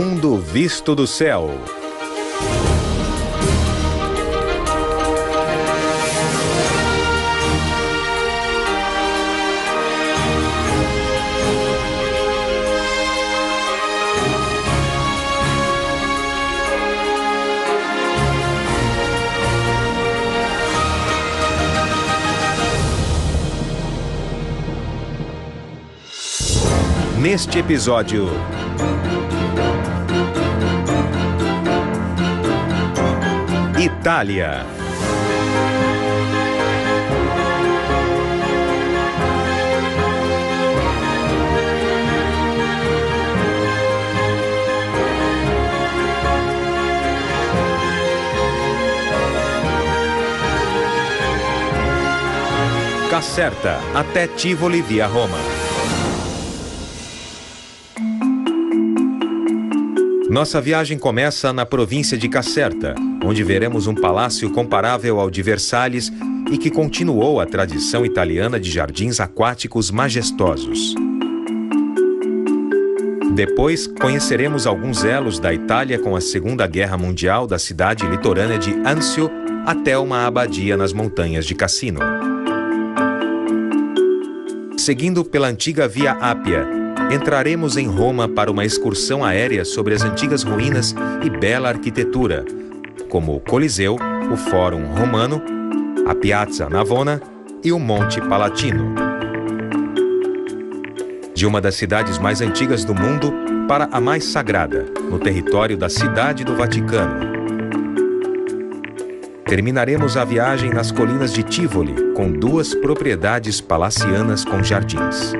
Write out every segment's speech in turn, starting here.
Mundo Visto do Céu. Neste episódio, Itália. Caserta, até Tivoli via Roma. Nossa viagem começa na província de Caserta, onde veremos um palácio comparável ao de Versalhes e que continuou a tradição italiana de jardins aquáticos majestosos. Depois, conheceremos alguns elos da Itália com a Segunda Guerra Mundial da cidade litorânea de Anzio até uma abadia nas montanhas de Cassino. Seguindo pela antiga Via Ápia, entraremos em Roma para uma excursão aérea sobre as antigas ruínas e bela arquitetura, como o Coliseu, o Fórum Romano, a Piazza Navona e o Monte Palatino. De uma das cidades mais antigas do mundo para a mais sagrada, no território da Cidade do Vaticano. Terminaremos a viagem nas colinas de Tivoli, com duas propriedades palacianas com jardins.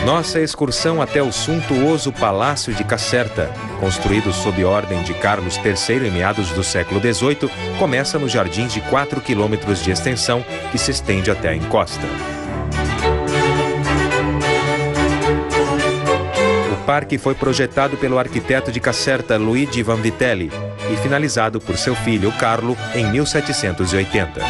Nossa excursão até o suntuoso Palácio de Caserta, construído sob ordem de Carlos III em meados do século XVIII, começa nos jardins de 4 quilômetros de extensão que se estende até a encosta. O parque foi projetado pelo arquiteto de Caserta Luigi Vanvitelli e finalizado por seu filho Carlo em 1780.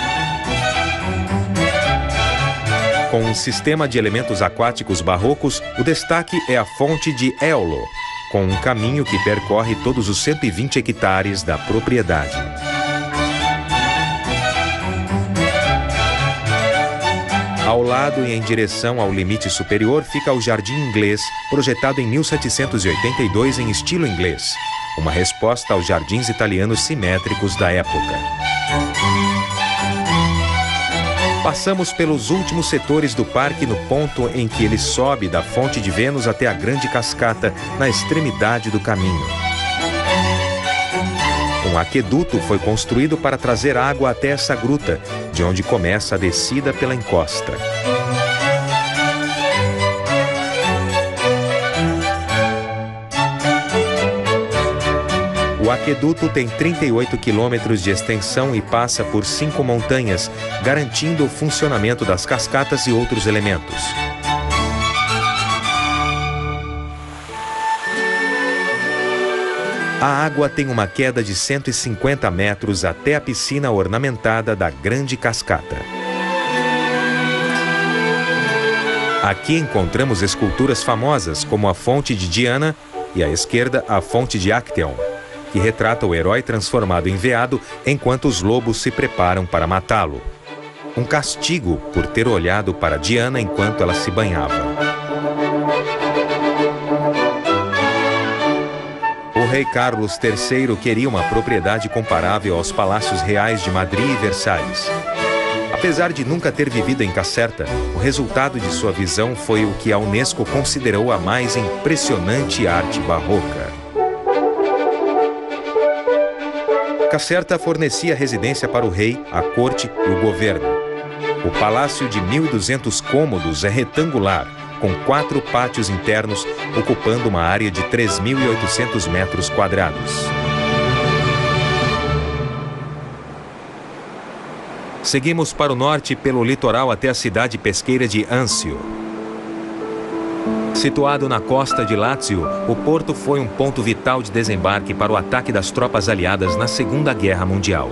Com um sistema de elementos aquáticos barrocos, o destaque é a fonte de Eolo, com um caminho que percorre todos os 120 hectares da propriedade. Ao lado e em direção ao limite superior fica o Jardim Inglês, projetado em 1782 em estilo inglês, uma resposta aos jardins italianos simétricos da época. Passamos pelos últimos setores do parque no ponto em que ele sobe da Fonte de Vênus até a Grande Cascata, na extremidade do caminho. Um aqueduto foi construído para trazer água até essa gruta, de onde começa a descida pela encosta. O aqueduto tem 38 quilômetros de extensão e passa por 5 montanhas, garantindo o funcionamento das cascatas e outros elementos. A água tem uma queda de 150 metros até a piscina ornamentada da Grande Cascata. Aqui encontramos esculturas famosas, como a Fonte de Diana e, à esquerda, a Fonte de Acteon, que retrata o herói transformado em veado enquanto os lobos se preparam para matá-lo. Um castigo por ter olhado para Diana enquanto ela se banhava. O rei Carlos III queria uma propriedade comparável aos palácios reais de Madrid e Versalhes. Apesar de nunca ter vivido em Caserta, o resultado de sua visão foi o que a Unesco considerou a mais impressionante arte barroca. Caserta fornecia residência para o rei, a corte e o governo. O palácio de 1.200 cômodos é retangular, com 4 pátios internos, ocupando uma área de 3.800 metros quadrados. Seguimos para o norte pelo litoral até a cidade pesqueira de Anzio. Situado na costa de Lácio, o porto foi um ponto vital de desembarque para o ataque das tropas aliadas na Segunda Guerra Mundial.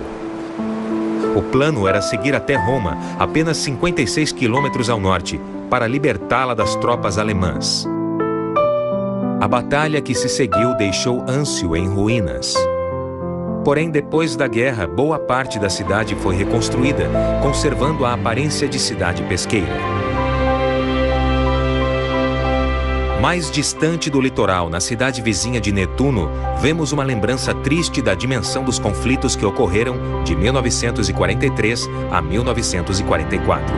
O plano era seguir até Roma, apenas 56 quilômetros ao norte, para libertá-la das tropas alemãs. A batalha que se seguiu deixou Anzio em ruínas. Porém, depois da guerra, boa parte da cidade foi reconstruída, conservando a aparência de cidade pesqueira. Mais distante do litoral, na cidade vizinha de Netuno, vemos uma lembrança triste da dimensão dos conflitos que ocorreram de 1943 a 1944.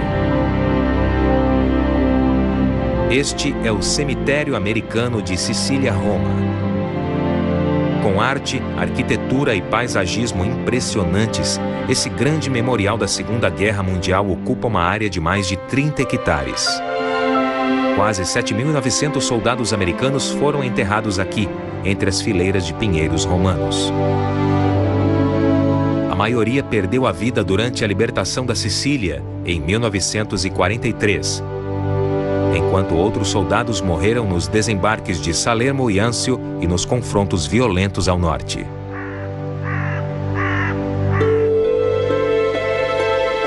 Este é o cemitério americano de Sicília, Roma. Com arte, arquitetura e paisagismo impressionantes, esse grande memorial da Segunda Guerra Mundial ocupa uma área de mais de 30 hectares. Quase 7.900 soldados americanos foram enterrados aqui, entre as fileiras de pinheiros romanos. A maioria perdeu a vida durante a libertação da Sicília, em 1943, enquanto outros soldados morreram nos desembarques de Salermo e Anzio e nos confrontos violentos ao norte.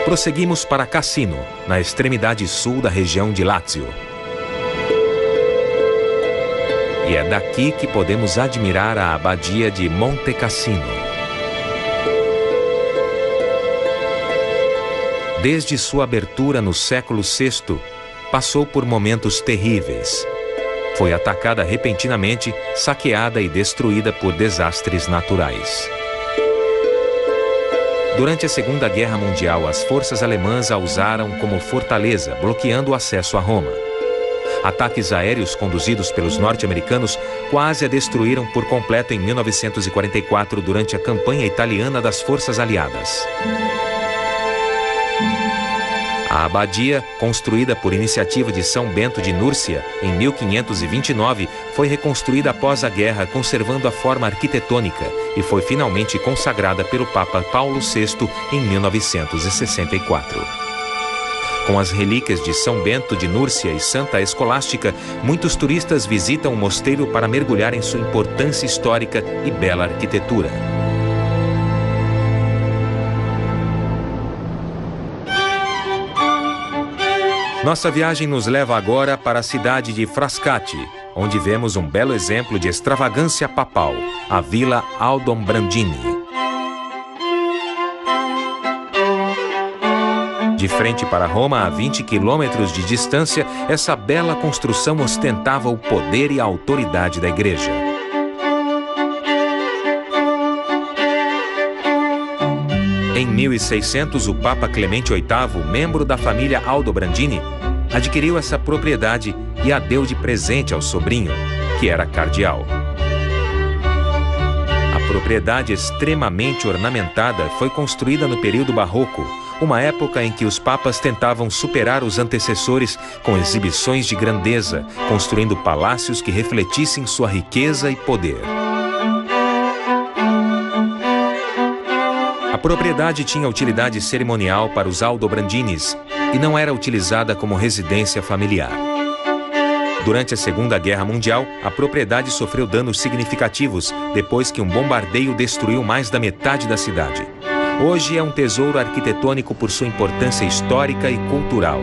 Prosseguimos para Cassino, na extremidade sul da região de Lácio. E é daqui que podemos admirar a abadia de Monte Cassino. Desde sua abertura no século VI, passou por momentos terríveis. Foi atacada repentinamente, saqueada e destruída por desastres naturais. Durante a Segunda Guerra Mundial, as forças alemãs a usaram como fortaleza, bloqueando o acesso a Roma. Ataques aéreos conduzidos pelos norte-americanos quase a destruíram por completo em 1944 durante a campanha italiana das Forças Aliadas. A abadia, construída por iniciativa de São Bento de Núrcia em 1529, foi reconstruída após a guerra, conservando a forma arquitetônica, e foi finalmente consagrada pelo Papa Paulo VI em 1964. Com as relíquias de São Bento de Núrcia e Santa Escolástica, muitos turistas visitam o mosteiro para mergulhar em sua importância histórica e bela arquitetura. Nossa viagem nos leva agora para a cidade de Frascati, onde vemos um belo exemplo de extravagância papal, a Vila Aldobrandini. De frente para Roma, a 20 quilômetros de distância, essa bela construção ostentava o poder e a autoridade da igreja. Em 1600, o Papa Clemente VIII, membro da família Aldobrandini, adquiriu essa propriedade e a deu de presente ao sobrinho, que era cardeal. A propriedade extremamente ornamentada foi construída no período barroco, uma época em que os papas tentavam superar os antecessores com exibições de grandeza, construindo palácios que refletissem sua riqueza e poder. A propriedade tinha utilidade cerimonial para os Aldobrandinis e não era utilizada como residência familiar. Durante a Segunda Guerra Mundial, a propriedade sofreu danos significativos depois que um bombardeio destruiu mais da metade da cidade. Hoje é um tesouro arquitetônico por sua importância histórica e cultural.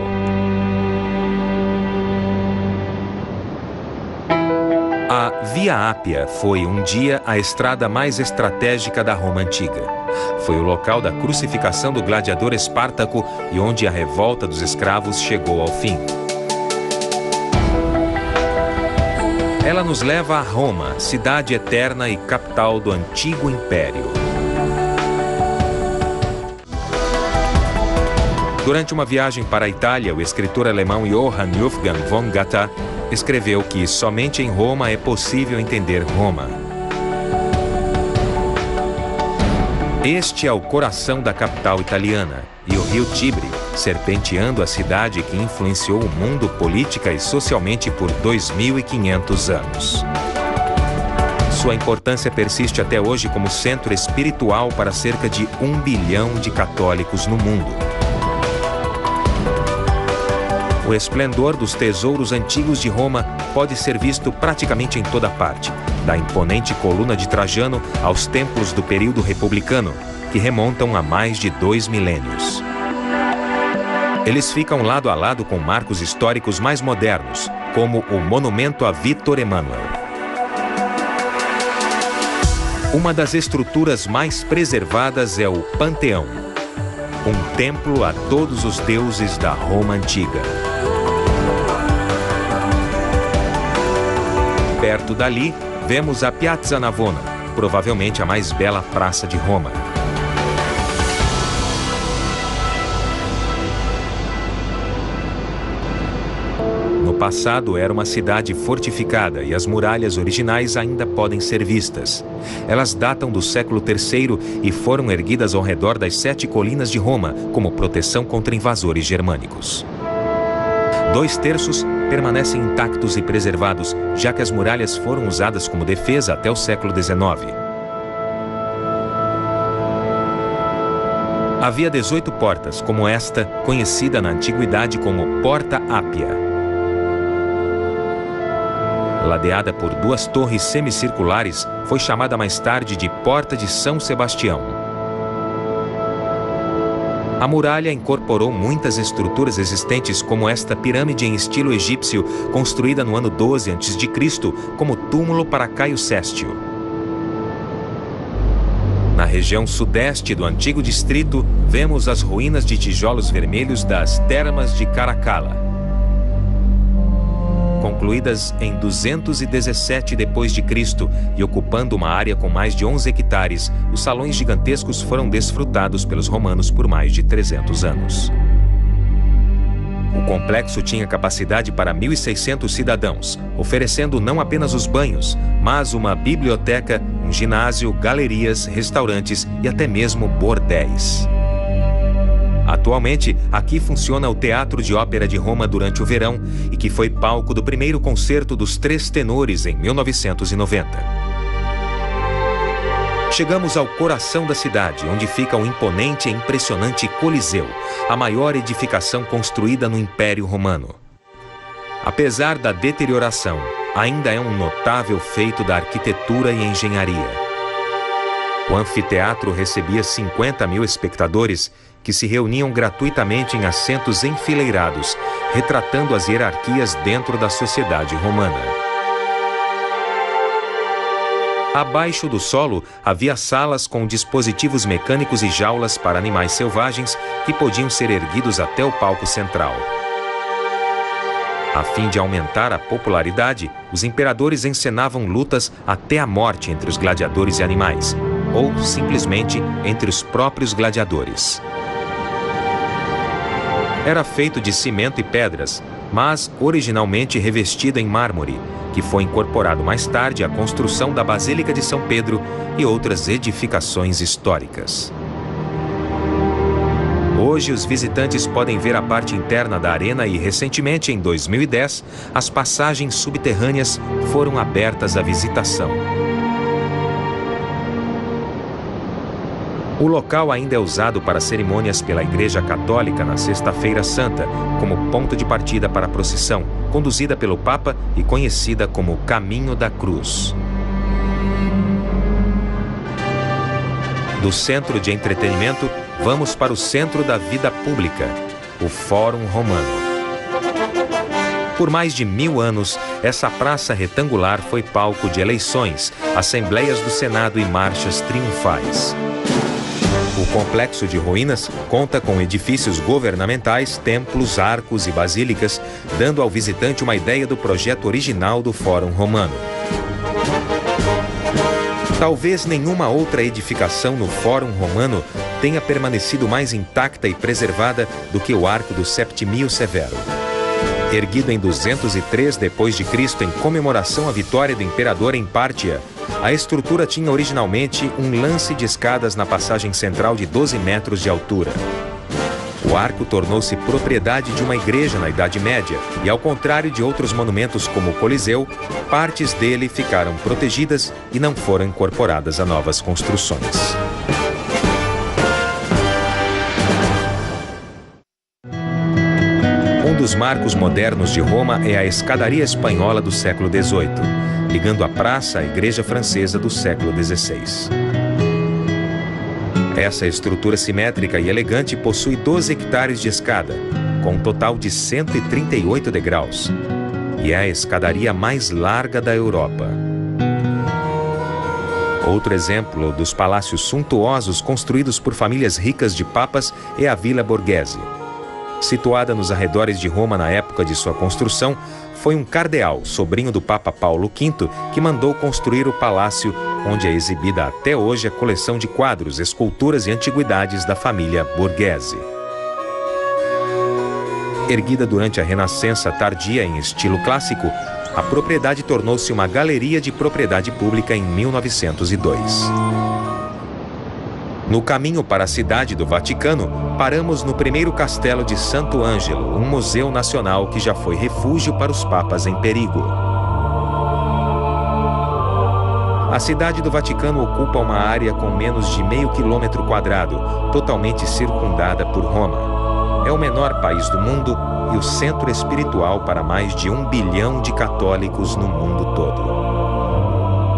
A Via Ápia foi um dia a estrada mais estratégica da Roma Antiga. Foi o local da crucificação do gladiador Espartaco e onde a revolta dos escravos chegou ao fim. Ela nos leva a Roma, cidade eterna e capital do antigo império. Durante uma viagem para a Itália, o escritor alemão Johann Wolfgang von Goethe escreveu que somente em Roma é possível entender Roma. Este é o coração da capital italiana e o rio Tibre, serpenteando a cidade que influenciou o mundo política e socialmente por 2.500 anos. Sua importância persiste até hoje como centro espiritual para cerca de 1 bilhão de católicos no mundo. O esplendor dos tesouros antigos de Roma pode ser visto praticamente em toda parte, da imponente coluna de Trajano aos templos do período republicano, que remontam a mais de 2 milênios. Eles ficam lado a lado com marcos históricos mais modernos, como o Monumento a Vítor Emanuel. Uma das estruturas mais preservadas é o Panteão, um templo a todos os deuses da Roma Antiga. Perto dali, vemos a Piazza Navona, provavelmente a mais bela praça de Roma. No passado era uma cidade fortificada e as muralhas originais ainda podem ser vistas. Elas datam do século III e foram erguidas ao redor das 7 colinas de Roma como proteção contra invasores germânicos. 2/3 permanecem intactos e preservados, já que as muralhas foram usadas como defesa até o século XIX. Havia 18 portas, como esta, conhecida na antiguidade como Porta Ápia. Ladeada por 2 torres semicirculares, foi chamada mais tarde de Porta de São Sebastião. A muralha incorporou muitas estruturas existentes, como esta pirâmide em estilo egípcio, construída no ano 12 a.C., como túmulo para Caio Sestio. Na região sudeste do antigo distrito, vemos as ruínas de tijolos vermelhos das Termas de Caracalla. Concluídas em 217 d.C. e ocupando uma área com mais de 11 hectares, os salões gigantescos foram desfrutados pelos romanos por mais de 300 anos. O complexo tinha capacidade para 1.600 cidadãos, oferecendo não apenas os banhos, mas uma biblioteca, um ginásio, galerias, restaurantes e até mesmo bordéis. Atualmente, aqui funciona o Teatro de Ópera de Roma durante o verão e que foi palco do primeiro concerto dos 3 tenores em 1990. Chegamos ao coração da cidade, onde fica o imponente e impressionante Coliseu, a maior edificação construída no Império Romano. Apesar da deterioração, ainda é um notável feito da arquitetura e engenharia. O anfiteatro recebia 50.000 espectadores que se reuniam gratuitamente em assentos enfileirados, retratando as hierarquias dentro da sociedade romana. Abaixo do solo havia salas com dispositivos mecânicos e jaulas para animais selvagens que podiam ser erguidos até o palco central. A fim de aumentar a popularidade, os imperadores encenavam lutas até a morte entre os gladiadores e animais, ou simplesmente entre os próprios gladiadores. Era feito de cimento e pedras, mas originalmente revestido em mármore, que foi incorporado mais tarde à construção da Basílica de São Pedro e outras edificações históricas. Hoje, os visitantes podem ver a parte interna da arena e, recentemente, em 2010, as passagens subterrâneas foram abertas à visitação. O local ainda é usado para cerimônias pela Igreja Católica na Sexta-feira Santa, como ponto de partida para a procissão, conduzida pelo Papa e conhecida como Caminho da Cruz. Do centro de entretenimento, vamos para o centro da vida pública, o Fórum Romano. Por mais de 1000 anos, essa praça retangular foi palco de eleições, assembleias do Senado e marchas triunfais. O complexo de ruínas conta com edifícios governamentais, templos, arcos e basílicas, dando ao visitante uma ideia do projeto original do Fórum Romano. Talvez nenhuma outra edificação no Fórum Romano tenha permanecido mais intacta e preservada do que o Arco do Septimio Severo. Erguido em 203 d.C. em comemoração à vitória do imperador em Pártia, a estrutura tinha originalmente um lance de escadas na passagem central de 12 metros de altura. O arco tornou-se propriedade de uma igreja na Idade Média e, ao contrário de outros monumentos como o Coliseu, partes dele ficaram protegidas e não foram incorporadas a novas construções. Um dos marcos modernos de Roma é a escadaria espanhola do século XVIII, ligando a praça à igreja francesa do século XVI. Essa estrutura simétrica e elegante possui 12 hectares de escada, com um total de 138 degraus, e é a escadaria mais larga da Europa. Outro exemplo dos palácios suntuosos construídos por famílias ricas de papas é a Villa Borghese. Situada nos arredores de Roma na época de sua construção, foi um cardeal, sobrinho do Papa Paulo V, que mandou construir o palácio, onde é exibida até hoje a coleção de quadros, esculturas e antiguidades da família Borghese. Erguida durante a Renascença tardia em estilo clássico, a propriedade tornou-se uma galeria de propriedade pública em 1902. No caminho para a cidade do Vaticano, paramos no primeiro castelo de Santo Ângelo, um museu nacional que já foi refúgio para os papas em perigo. A cidade do Vaticano ocupa uma área com menos de meio quilômetro quadrado, totalmente circundada por Roma. É o menor país do mundo e o centro espiritual para mais de 1 bilhão de católicos no mundo todo.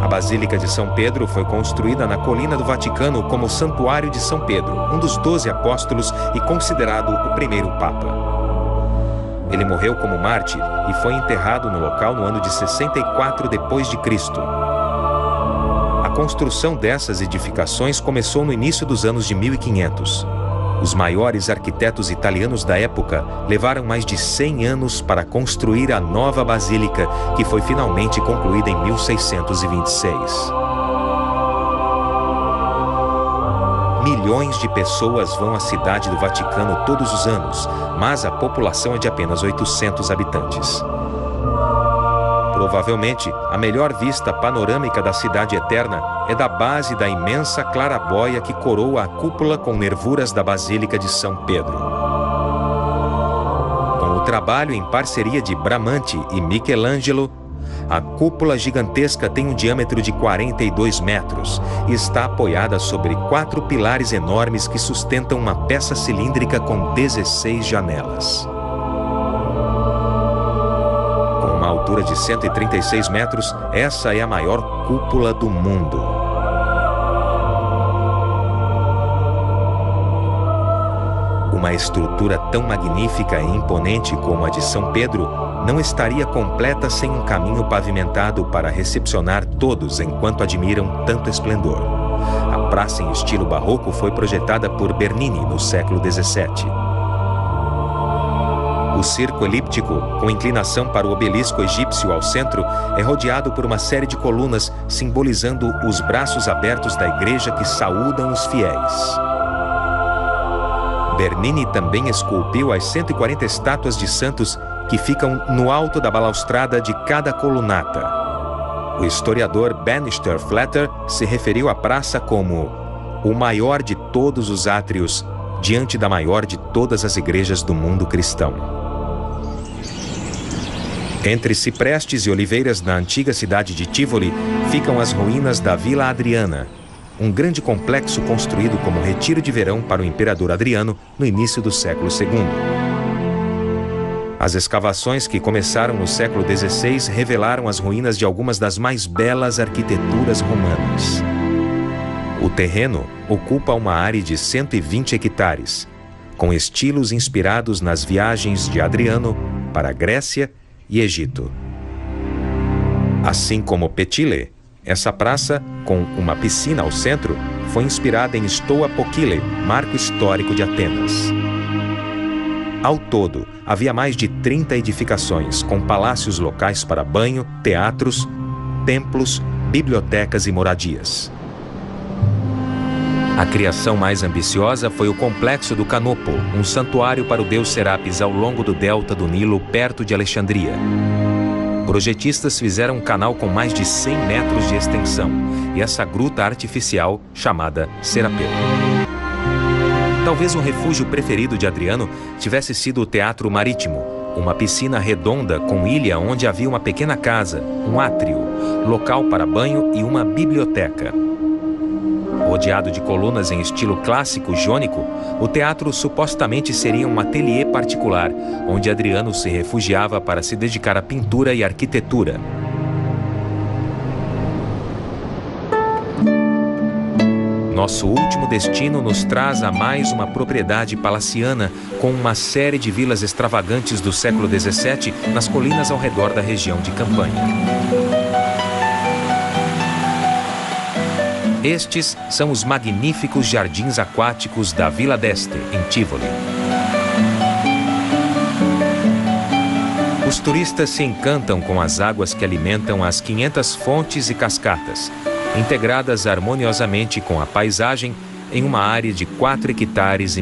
A Basílica de São Pedro foi construída na colina do Vaticano como Santuário de São Pedro, um dos 12 apóstolos e considerado o primeiro Papa. Ele morreu como mártir e foi enterrado no local no ano de 64 d.C. A construção dessas edificações começou no início dos anos de 1500. Os maiores arquitetos italianos da época levaram mais de 100 anos para construir a nova basílica, que foi finalmente concluída em 1626. Milhões de pessoas vão à cidade do Vaticano todos os anos, mas a população é de apenas 800 habitantes. Provavelmente, a melhor vista panorâmica da cidade eterna é da base da imensa clarabóia que coroa a cúpula com nervuras da Basílica de São Pedro. Com o trabalho em parceria de Bramante e Michelangelo, a cúpula gigantesca tem um diâmetro de 42 metros e está apoiada sobre 4 pilares enormes que sustentam uma peça cilíndrica com 16 janelas. Uma altura de 136 metros, essa é a maior cúpula do mundo. Uma estrutura tão magnífica e imponente como a de São Pedro não estaria completa sem um caminho pavimentado para recepcionar todos enquanto admiram tanto esplendor. A praça em estilo barroco foi projetada por Bernini no século XVII. O circo elíptico, com inclinação para o obelisco egípcio ao centro, é rodeado por uma série de colunas simbolizando os braços abertos da igreja que saúdam os fiéis. Bernini também esculpiu as 140 estátuas de santos que ficam no alto da balaustrada de cada colunata. O historiador Bannister Flatter se referiu à praça como o maior de todos os átrios, diante da maior de todas as igrejas do mundo cristão. Entre ciprestes e oliveiras na antiga cidade de Tivoli ficam as ruínas da Vila Adriana, um grande complexo construído como retiro de verão para o imperador Adriano no início do século II. As escavações que começaram no século XVI revelaram as ruínas de algumas das mais belas arquiteturas romanas. O terreno ocupa uma área de 120 hectares, com estilos inspirados nas viagens de Adriano para a Grécia e Egito. Assim como Petile, essa praça, com uma piscina ao centro, foi inspirada em Stoa Pokyli, marco histórico de Atenas. Ao todo, havia mais de 30 edificações, com palácios locais para banho, teatros, templos, bibliotecas e moradias. A criação mais ambiciosa foi o Complexo do Canopo, um santuário para o deus Serapis ao longo do delta do Nilo, perto de Alexandria. Projetistas fizeram um canal com mais de 100 metros de extensão e essa gruta artificial chamada Serapeu. Talvez o refúgio preferido de Adriano tivesse sido o Teatro Marítimo, uma piscina redonda com ilha onde havia uma pequena casa, um átrio, local para banho e uma biblioteca. Rodeado de colunas em estilo clássico jônico, o teatro supostamente seria um ateliê particular, onde Adriano se refugiava para se dedicar à pintura e Nosso último destino nos traz a mais uma propriedade palaciana com uma série de vilas extravagantes do século XVII nas colinas ao redor da região de Campanha. Estes são os magníficos jardins aquáticos da Vila d'Este, em Tivoli. Os turistas se encantam com as águas que alimentam as 500 fontes e cascatas, integradas harmoniosamente com a paisagem em uma área de 4,5 hectares.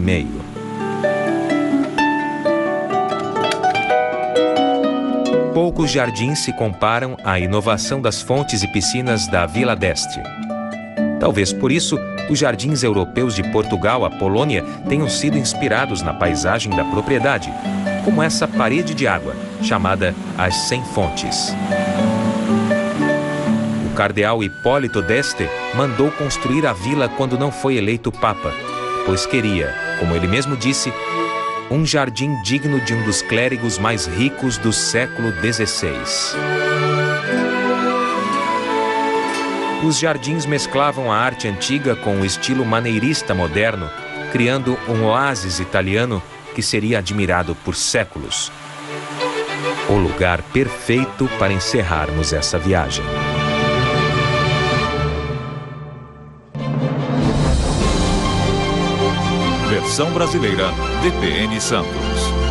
Poucos jardins se comparam à inovação das fontes e piscinas da Vila d'Este. Talvez por isso, os jardins europeus de Portugal à Polônia tenham sido inspirados na paisagem da propriedade, como essa parede de água, chamada as 100 Fontes. O cardeal Hipólito d'Este mandou construir a vila quando não foi eleito papa, pois queria, como ele mesmo disse, um jardim digno de um dos clérigos mais ricos do século XVI. Os jardins mesclavam a arte antiga com o estilo maneirista moderno, criando um oásis italiano que seria admirado por séculos. O lugar perfeito para encerrarmos essa viagem. Versão brasileira, DPN Santos.